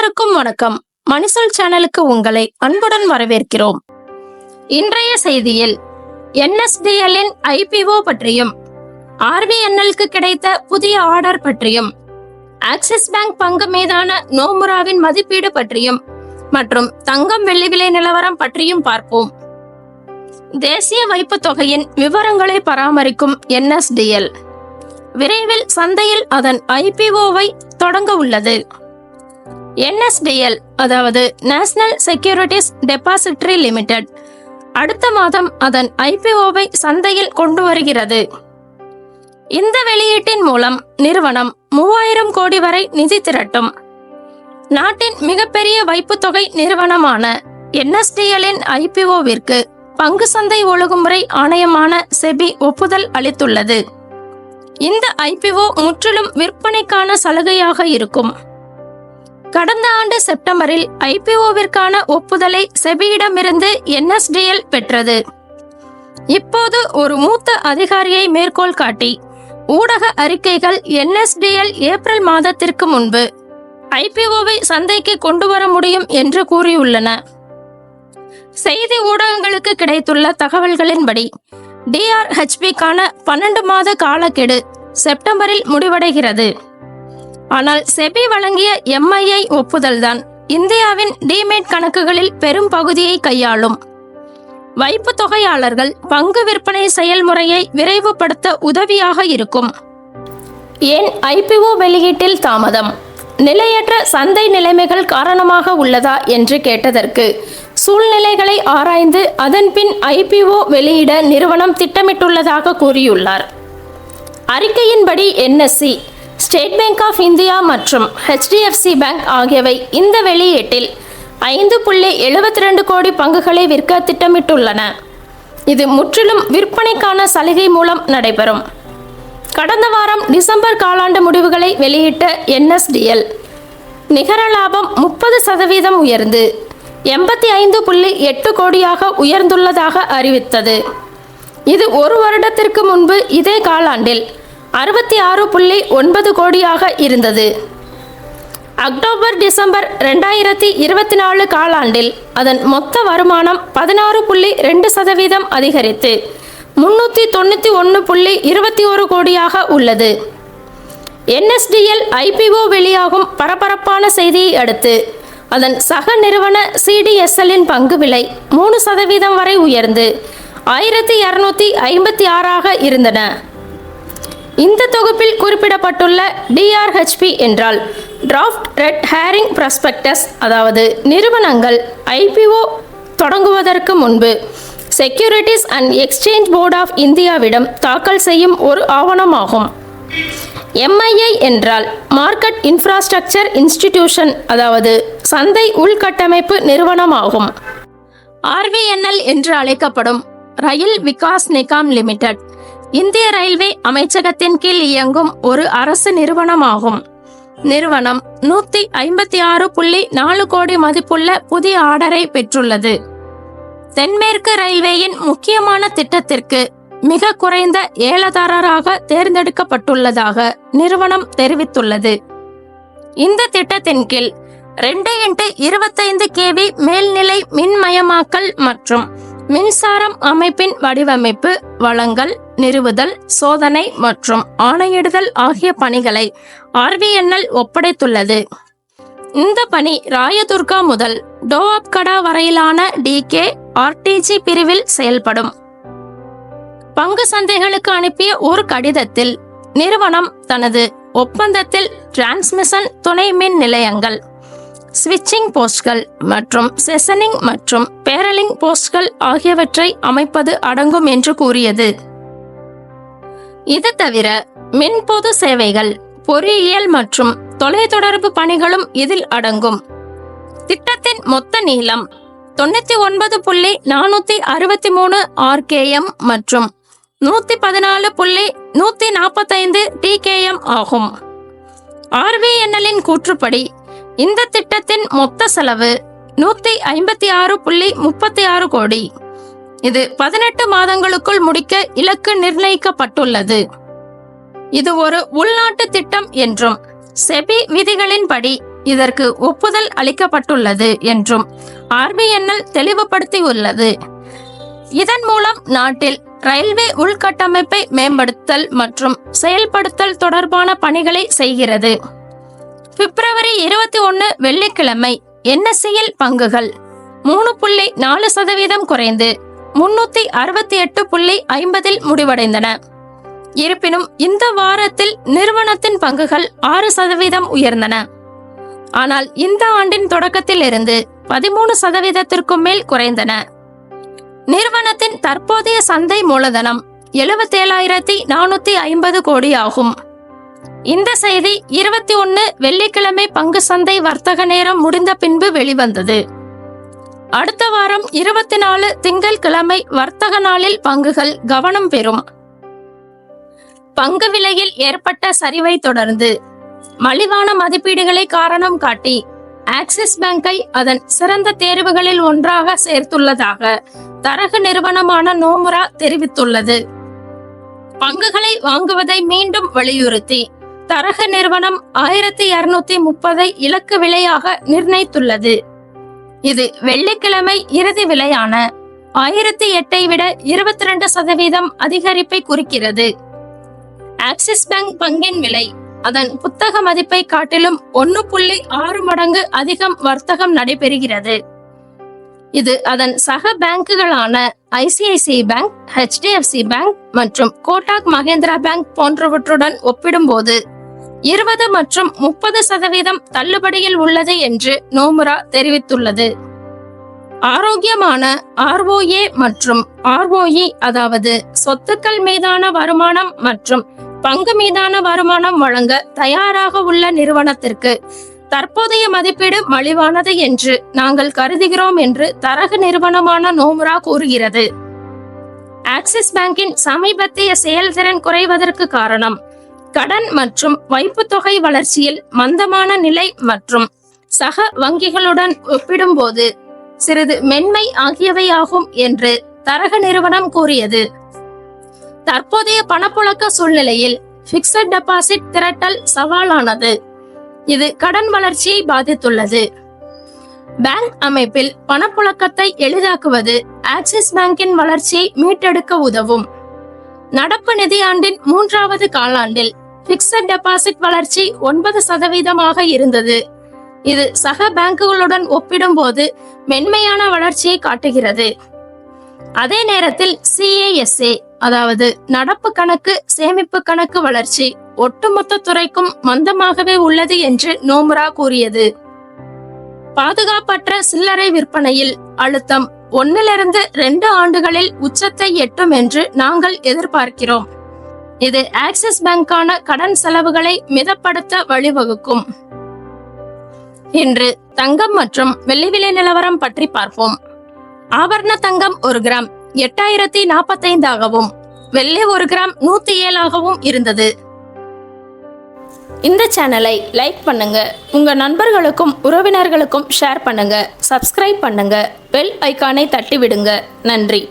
அனைவருக்கும் வணக்கம். மணிசொல் சேனலுக்கு உங்களை அன்புடன் வரவேற்கிறோம். இன்றைய செய்தியில் NSDL இன் IPO பற்றியும், RVNL-க்கு கிடைத்த புதிய ஆர்டர் பற்றியும், ஆக்சிஸ் பேங்க் பங்கு மீதான நோமுராவின் மதிப்பீடு பற்றியும் மற்றும் தங்கம் வெள்ளி விலை நிலவரம் பற்றியும் பார்ப்போம். தேசிய வைப்பு தொகையின் விவரங்களை பராமரிக்கும் NSDL விரைவில் சந்தையில் அதன் IPO-வை தொடங்க உள்ளது. NSDL அதாவது நேஷனல் செக்யூரிட்டிஸ் டெபாசிட்டரி லிமிடெட் அடுத்த மாதம் அதன் IPO-வை சந்தையில் கொண்டு வருகிறது. இந்த வெளியீட்டின் மூலம் நிறுவனம் 3000 கோடி வரை நிதி திரட்டும். நாட்டின் மிகப்பெரிய வைப்பு தொகை நிறுவனமான NSDL-இன் IPO-விற்கு பங்கு சந்தை ஒழுங்குமுறை ஆணையமான செபி ஒப்புதல் அளித்துள்ளது. இந்த IPO முற்றிலும் விற்பனைக்கான சலுகையாக இருக்கும். கடந்த ஆண்டு செப்டம்பரில் IPO-விற்கான ஒப்புதலை செபியிடமிருந்து NSDL பெற்றது. இப்போது ஒரு மூத்த அதிகாரியை மேற்கோள் காட்டி ஊடக அறிக்கைகள் NSDL ஏப்ரல் மாதத்திற்கு முன்பு IPO-வை சந்தைக்கு கொண்டு வர முடியும் என்று கூறியுள்ளன. செய்தி ஊடகங்களுக்கு கிடைத்துள்ள தகவல்களின்படி DRHP-க்கான 12 மாத காலக்கெடு செப்டம்பரில் முடிவடைகிறது. ஆனால் செபி வழங்கிய MII ஒப்புதல்தான் இந்தியாவின் டிமேட் கணக்குகளில் பெரும் பகுதியை கையாளும். வைப்பு தொகையாளர்கள் பங்கு விற்பனை செயல்முறையை விரைவுபடுத்த உதவியாக இருக்கும். ஏன் IPO வெளியீட்டில் தாமதம்? நிலையற்ற சந்தை நிலைமைகள் காரணமாக உள்ளதா என்று கேட்டதற்கு, சூழ்நிலைகளை ஆராய்ந்து அதன்பின் IPO வெளியிட நிறுவனம் திட்டமிட்டுள்ளதாக கூறியுள்ளார். அறிக்கையின்படி NSE, state bank of India மற்றும் HDFC பேங்க் ஆகியவை இந்த வெளியீட்டில் 5.72 கோடி பங்குகளை விற்க திட்டமிட்டுள்ளன. இது முற்றிலும் விற்பனைக்கான சலுகை மூலம் நடைபெறும். கடந்த வாரம் டிசம்பர் காலாண்டு முடிவுகளை வெளியிட்ட NSDL நிகர லாபம் 30% உயர்ந்து 85.8 கோடியாக உயர்ந்துள்ளதாக அறிவித்தது. இது ஒரு வருடத்திற்கு முன்பு இதே காலாண்டில் 66.9 கோடியாக இருந்தது. அக்டோபர் டிசம்பர் 2024 காலாண்டில் அதன் மொத்த வருமானம் 16.2% அதிகரித்து 391.21 கோடியாக உள்ளது. NSDL IPO வெளியாகும் பரபரப்பான செய்தியை அடுத்து அதன் சக நிறுவன CDSL-இன் பங்கு விலை 3% வரை உயர்ந்து 1256 இருந்தன. இந்த தொகுப்பில் குறிப்பிடப்பட்டுள்ள DRHP என்றால் டிராஃப்ட் ரெட் ஹேரிங் ப்ராஸ்பெக்டஸ், அதாவது நிறுவனங்கள் IPO தொடங்குவதற்கு முன்பு securities and exchange board of இந்தியாவிடம் தாக்கல் செய்யும் ஒரு ஆவணமாகும். MII என்றால் மார்க்கெட் இன்ஃப்ராஸ்ட்ரக்சர் இன்ஸ்டிடியூஷன், அதாவது சந்தை உள்கட்டமைப்பு நிறுவனமாகும். RVNL என்று அழைக்கப்படும் ரயில் விகாஸ் நிகாம் லிமிடெட் இந்திய ரயில்வே அமைச்சகத்தின் கீழ் இயங்கும் ஒரு அரசு நிறுவனமாகும். நிறுவனம் 156.4 கோடி மதிப்புள்ள புதிய ஆர்டரை பெற்றுள்ளது. தென்மேற்கு ரயில்வேயின் முக்கியமான திட்டத்திற்கு மிக குறைந்த ஏலதாரராக தேர்ந்தெடுக்கப்பட்டுள்ளதாக நிறுவனம் தெரிவித்துள்ளது. இந்த திட்டத்தின் கீழ் 2x25 kV மேல்நிலை மின்மயமாக்கல் மற்றும் மின்சாரம் அமைப்பின் வடிவமைப்பு, வழங்கல், நிறுவுதல், சோதனை மற்றும் ஆணையிடுதல் ஆகிய பணிகளை RVNL ஒப்படைத்துள்ளது. இந்த பணி ராயதுர்கா முதல் டோஅப்கடா வரையிலான DK RTG பிரிவில் செயல்படும். பங்கு சந்தைகளுக்கு அனுப்பிய ஒரு கடிதத்தில் நிறுவனம் தனது ஒப்பந்தத்தில் டிரான்ஸ்மிஷன் துணை மின் நிலையங்கள், ஸ்விட்சிங் போஸ்ட்கள் மற்றும் செஷனிங் மற்றும் பேரலிங் போஸ்ட்கள் ஆகியவற்றை அமைப்பது அடங்கும் என்று கூறியது. இது தவிர மின் பொது சேவைகள், பொறியியல் மற்றும் தொலைத்தொடர்பு பணிகளும் இதில் அடங்கும். திட்டத்தின் மொத்த நீளம் 99.463 RKM மற்றும் 114.145 TKM ஆகும். RVNL-இன் கூற்றுப்படி இந்த திட்டத்தின் மொத்த செலவு 156.36 கோடி. இது 18 மாதங்களுக்குள் முடிக்க இலக்கு நிர்ணயிக்கப்பட்டுள்ளது. இது ஒரு உள்நாட்டு திட்டம் என்றும் செபி விதிகளின்படி இதற்கு ஒப்புதல் அளிக்கப்பட்டுள்ளது என்றும் RBNL தெளிவுபடுத்தியுள்ளது. இதன் மூலம் நாட்டில் ரயில்வே உள்கட்டமைப்பை மேம்படுத்தல் மற்றும் செயல்படுத்தல் தொடர்பான பணிகளை செய்கிறது. பிப்ரவரி 21 வெள்ளிக்கிழமை NSEL பங்குகள் 3.4% குறைந்து 368.50 முடிவடைந்தன. இருப்பினும் இந்த வாரத்தில் நிறுவனத்தின் பங்குகள் 6% உயர்ந்தன. ஆனால் இந்த ஆண்டின் தொடக்கத்தில் இருந்து 13%க்கும் மேல் குறைந்தன. நிறுவனத்தின் தற்போதைய சந்தை மூலதனம் 77,450 கோடி ஆகும். இந்த செய்தி 21 வெள்ளிக்கிழமை பங்கு சந்தை வர்த்தக நேரம் முடிந்த பின்பு வெளிவந்தது. அடுத்த வாரம் 24 திங்கட்கிழமை வர்த்தக நாளில் பங்குகள் கவனம் பெறும். பங்கு விலையில் ஏற்பட்ட சரிவை தொடர்ந்து மலிவான மதிப்பீடுகளை காரணம் காட்டி ஆக்சிஸ் பேங்கை அதன் சிறந்த தேர்வுகளில் ஒன்றாக சேர்த்துள்ளதாக தரகு நிறுவனமான நோமுரா தெரிவித்துள்ளது. பங்குகளை வாங்குவதை மீண்டும் வலியுறுத்தி தரகு நிறுவனம் 1230 இலக்கு விலையாக நிர்ணயித்துள்ளது. இது வெள்ளிக்கிழமை இறுதி விலையான 1008 விட 22% அதிகரிப்பை குறிக்கிறது. ஆக்சிஸ் பேங்க் பங்கின் விலை அதன் புத்தக மதிப்பை காட்டிலும் 1.6 மடங்கு அதிகம் வர்த்தகம் நடைபெறுகிறது. இது அதன் சக பேங்குகளான ICICI பேங்க், HDFC பேங்க் மற்றும் கோட்டாக் மகேந்திரா பேங்க் போன்றவற்றுடன் ஒப்பிடும்போது 20 மற்றும் 30% தள்ளுபடியில் உள்ளது என்று நோமுரா தெரிவித்துள்ளது. ஆரோக்கியமான ROA மற்றும் ROE, அதாவது சொத்துக்கள் மீதான வருமானம் மற்றும் பங்கு மீதான வருமானம் வழங்க தயாராக உள்ள நிறுவனத்திற்கு தற்போதைய மதிப்பீடு மலிவானது என்று நாங்கள் கருதுகிறோம் என்று தரகு நிறுவனமான நோமுரா கூறுகிறது. ஆக்சிஸ் பேங்கின் சமீபத்திய செயல்திறன் குறைவதற்கு காரணம் கடன் மற்றும் வைப்பு தொகை வளர்ச்சியில் மந்தமான நிலை மற்றும் சக வங்கிகளுடன் ஒப்பிடும்போது சிறிது மென்மை ஆகியவையாகும் என்று தரகு நிறுவனம் கூறியது. தற்போதைய பணப்புழக்க சூழ்நிலையில் பிக்ஸட் டெபாசிட் திரட்டல் சவாலானது. இது கடன் வளர்ச்சியை பாதித்துள்ளது. பேங்க் அமைப்பில் பணப்புழக்கத்தை எளிதாக்குவது ஆக்சிஸ் பேங்கின் வளர்ச்சியை மீட்டெடுக்க உதவும். நடப்பு நிதியாண்டின் 3வது காலாண்டில் பிக்ஸட் டெபாசிட் வளர்ச்சி 9% இருந்தது. இது சக பேங்குகளுடன் ஒப்பிடும்போது மென்மையான வளர்ச்சியை காட்டுகிறது. அதே நேரத்தில் CASA, அதாவது நடப்பு கணக்கு சேமிப்பு கணக்கு வளர்ச்சி ஒட்டுமொத்த துறைக்கும் மந்தமாகவே உள்ளது என்று நோமுரா கூறியது. பாதுகாப்பற்ற சில்லறை விற்பனையில் அழுத்தம் 1-2 ஆண்டுகளில் உச்சத்தை எட்டும் என்று நாங்கள் எதிர்பார்க்கிறோம். இது ஆக்சிஸ் பேங்கான கடன் செலவுகளை மிதப்படுத்த வழிவகுக்கும். இன்று தங்கம் மற்றும் வெள்ளி விலை நிலவரம் பற்றி பார்ப்போம். ஆபரண தங்கம் 1 கிராம் 8045 ஆகவும் வெள்ளி 1 கிராம் 107 ஆகவும் இருந்தது. இந்த சேனலை லைக் பண்ணுங்க, உங்க நண்பர்களுக்கும் உறவினர்களுக்கும் ஷேர் பண்ணுங்க, சப்ஸ்கிரைப் பண்ணுங்க, பெல் ஐகானை தட்டி விடுங்க. நன்றி.